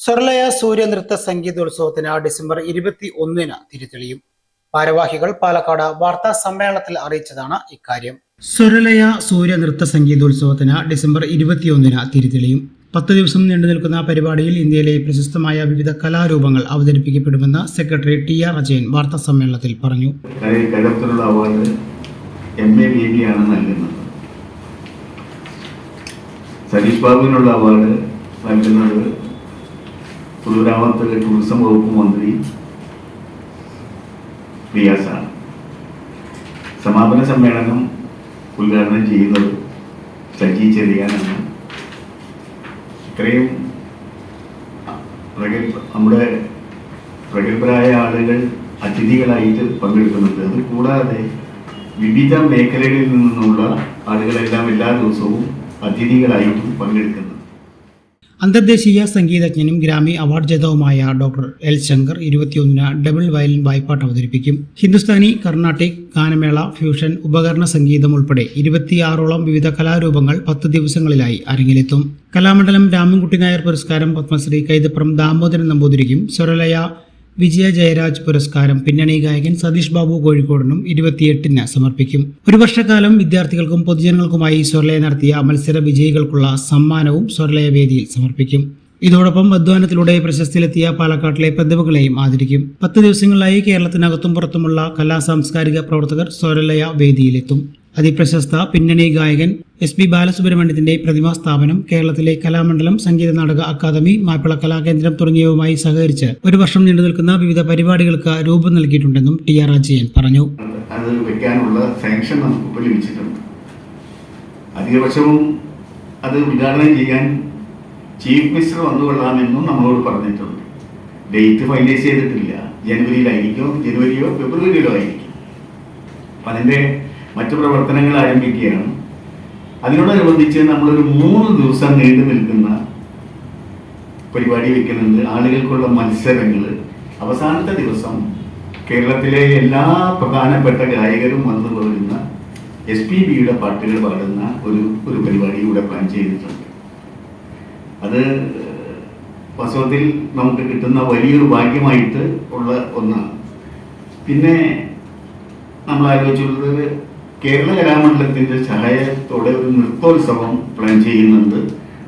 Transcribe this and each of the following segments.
സ്വർലയ സൂര്യനൃത്ത സംഗീതോത്സവത്തിന് December 21-ന് തിരിതെളിയും. ഭാരവാഹികൾ പാലക്കാട് വാർത്താ സമ്മേളനത്തിൽ അറിയിച്ചതാണ് ഇക്കാര്യം. സ്വർലയ സൂര്യനൃത്ത സംഗീതോത്സവത്തിന് ഡിസംബർ 21-ന് തിരിതെളിയും. 10 ദിവസം നീണ്ടുനിൽക്കുന്ന പരിപാടിയിൽ ഇന്ത്യയിലെ പ്രശസ്തമായ വിവിധ കലാരൂപങ്ങൾ അവതരിപ്പിക്കപ്പെടുമെന്ന് സെക്രട്ടറി TR അജയൻ വാർത്താ സമ്മേളനത്തിൽ പറഞ്ഞു. സതീഷ് ബാബുവിനുള്ള അവാർഡ് നൽകുന്നത് പൊതുമരാമത്ത് ടൂറിസം വകുപ്പ് മന്ത്രി റിയാസാണ്. സമാപന സമ്മേളനം ഉദ്ഘാടനം ചെയ്യുന്നത് സജി ചെറിയാനാണ്. ഇത്രയും നമ്മുടെ പ്രഗത്ഭരായ ആളുകൾ അതിഥികളായിട്ട് പങ്കെടുക്കുന്നുണ്ട്. അത് കൂടാതെ വിവിധ മേഖലകളിൽ നിന്നുള്ള ആളുകളെല്ലാം എല്ലാ ദിവസവും അതിഥികളായിട്ടും പങ്കെടുക്കുന്നത്. അന്തർദേശീയ സംഗീതജ്ഞനും ഗ്രാമി അവാർഡ് ജേതാവുമായ ഡോക്ടർ എൽ ശങ്കർ 21-ന് ഡബിൾ വയലിൻ വായ്പാട്ട് അവതരിപ്പിക്കും. ഹിന്ദുസ്ഥാനി, കർണാട്ടിക്, ഗാനമേള, ഫ്യൂഷൻ, ഉപകരണ സംഗീതം ഉൾപ്പെടെ 26ഓളം വിവിധ കലാരൂപങ്ങൾ 10 ദിവസങ്ങളിലായി അരങ്ങിലെത്തും. കലാമണ്ഡലം രാമൻകുട്ടി നായർ പുരസ്കാരം പത്മശ്രീ കൈതപ്രം ദാമോദരൻ നമ്പൂതിരിക്കും, സ്വരലയ വിജയ ജയരാജ് പുരസ്കാരം പിന്നണി ഗായകൻ സതീഷ് ബാബു കോഴിക്കോടിനും 28-ന് സമർപ്പിക്കും. ഒരു വർഷക്കാലം വിദ്യാർത്ഥികൾക്കും പൊതുജനങ്ങൾക്കുമായി സ്വർലയ നടത്തിയ മത്സര വിജയികൾക്കുള്ള സമ്മാനവും സ്വർലയ വേദിയിൽ സമർപ്പിക്കും. ഇതോടൊപ്പം അധ്വാനത്തിലൂടെ പ്രശസ്തിയിലെത്തിയ പാലക്കാട്ടിലെ പ്രതിഭകളെയും ആദരിക്കും. 10 ദിവസങ്ങളിലായി കേരളത്തിനകത്തും പുറത്തുമുള്ള കലാ സാംസ്കാരിക പ്രവർത്തകർ സ്വർലയ വേദിയിലെത്തും. അതിപ്രശസ്ത പിന്നണി ഗായകൻ SP ബാലസുബ്രഹ്മണ്യത്തിന്റെ പ്രതിമാ സ്ഥാപനം, കേരളത്തിലെ കലാമണ്ഡലം, സംഗീത നാടക അക്കാദമി, മാപ്പിള കലാകേന്ദ്രം തുടങ്ങിയവയുമായി സഹകരിച്ച് ഒരു വർഷം നീണ്ടു നിൽക്കുന്ന വിവിധ പരിപാടികൾക്ക് രൂപം നൽകിയിട്ടുണ്ടെന്നും TR അജയൻ പറഞ്ഞു. അത് വെക്കാനുള്ള സാങ്ഷൻ നമുക്ക് ലഭിച്ചിട്ടുണ്ട്. അധികപക്ഷവും അത് ഉദ്ഘാടനം ചെയ്യാൻ ചീഫ് മിനിസ്റ്റർ വന്നുകൊള്ളാമെന്നും നമ്മളോട് പറഞ്ഞിട്ടുണ്ട്. ഡേറ്റ് ഫൈനലൈസ് ചെയ്തിട്ടില്ല. ജനുവരിയിലായിരിക്കും, ജനുവരിയോ ഫെബ്രുവരിയിലോ ആയിരിക്കും. അപ്പം അതിൻ്റെ മറ്റു പ്രവർത്തനങ്ങൾ ആരംഭിക്കുകയാണ്. അതിനോടനുബന്ധിച്ച് നമ്മളൊരു 3 ദിവസം നീണ്ടു നിൽക്കുന്ന പരിപാടി വെക്കുന്നുണ്ട്. ആളുകൾക്കുള്ള മത്സരങ്ങൾ. അവസാനത്തെ ദിവസം കേരളത്തിലെ എല്ലാ പ്രധാനപ്പെട്ട ഗായകരും വന്നു പോരുന്ന SPBയുടെ പാട്ടുകൾ പാടുന്ന ഒരു പരിപാടി ഇവിടെ പ്ലാൻ ചെയ്തിട്ടുണ്ട്. അത് വാസ്തവത്തിൽ നമുക്ക് കിട്ടുന്ന വലിയൊരു ഭാഗ്യമായിട്ട് ഉള്ള ഒന്നാണ്. പിന്നെ നമ്മൾ ആലോചിച്ചുള്ളത് കേരള കലാമണ്ഡലത്തിൻ്റെ സഹായത്തോടെ ഒരു നൃത്തോത്സവം പ്ലാൻ ചെയ്യുന്നുണ്ട്.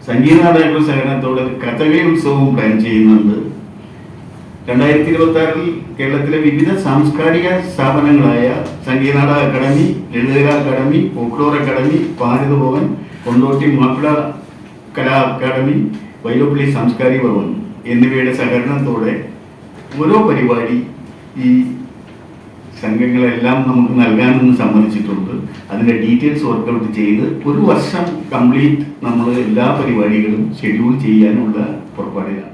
സംഗീത നാടകങ്ങളുടെ സഹകരണത്തോടെ കഥകളി ഉത്സവവും പ്ലാൻ ചെയ്യുന്നുണ്ട്. 2026 കേരളത്തിലെ വിവിധ സാംസ്കാരിക സ്ഥാപനങ്ങളായ Sangeetha Nataka academy, Lalithakala academy, folklore academy, Bharat Bhavan, Kondotty Mappila Kala academy, Vyloppilly Samskarika Bhavan എന്നിവയുടെ സഹകരണത്തോടെ ഓരോ പരിപാടി ഈ സംഘങ്ങളെല്ലാം നമുക്ക് നൽകാമെന്ന് സമ്മതിച്ചിട്ടുണ്ട്. അതിൻ്റെ ഡീറ്റെയിൽസ് വർക്കൗട്ട് ചെയ്ത് ഒരു വർഷം കംപ്ലീറ്റ് നമ്മൾ എല്ലാ പരിപാടികളും ഷെഡ്യൂൾ ചെയ്യാനുള്ള പുറപ്പാടിലാണ്.